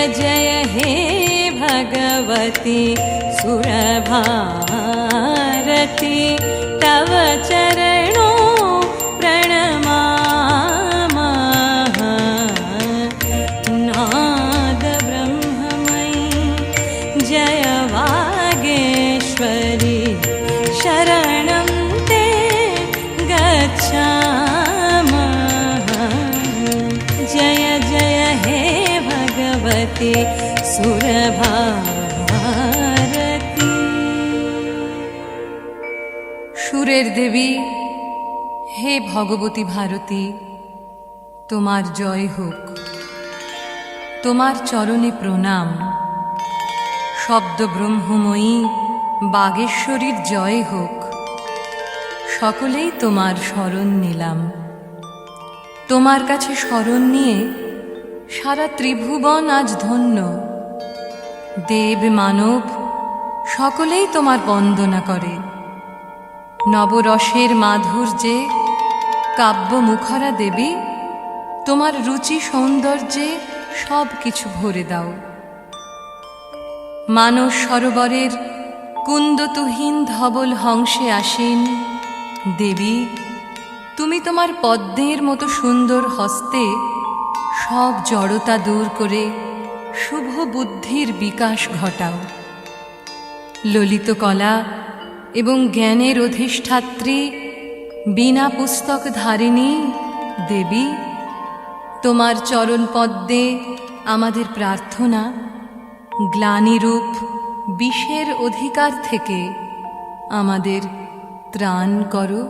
जय हे भगवती सुरभारती तव चरणों प्रणमामः। नाद ब्रह्ममयी जय वागेश्वरी शरणं ते गच्छामः। जय जय हे भगवती सुरभारती। সুরের দেবী হে ভগবতী ভারতী, তোমার জয় হোক, তোমার চরণে প্রণাম। শব্দ ব্রহ্মময়ী বাগেশ্বরীর জয় হোক, সকলেই তোমার শরণ নিলাম। তোমার কাছে শরণ নিয়ে সারা ত্রিভুবন আজ ধন্য। দেব মানব সকলেই তোমার বন্দনা করে। নবরসের মাধুর্যে কাব্য মুখরা দেবী, তোমার রুচি সৌন্দর্যে সব কিছু ভরে দাও। মানস সরোবরের কুন্দতুহীন ধবল হংসে আসীন দেবী, তুমি তোমার পদ্মের মতো সুন্দর হস্তে সব জড়তা দূর করে শুভ বুদ্ধির বিকাশ ঘটাও। ললিত কলা এবং জ্ঞানের অধিষ্ঠাত্রী বিনা পুস্তক ধারিণী দেবী, তোমার চরণ পদ্মে আমাদের প্রার্থনা, গ্লানিরূপ বিষের অধিকার থেকে আমাদের ত্রাণ করো।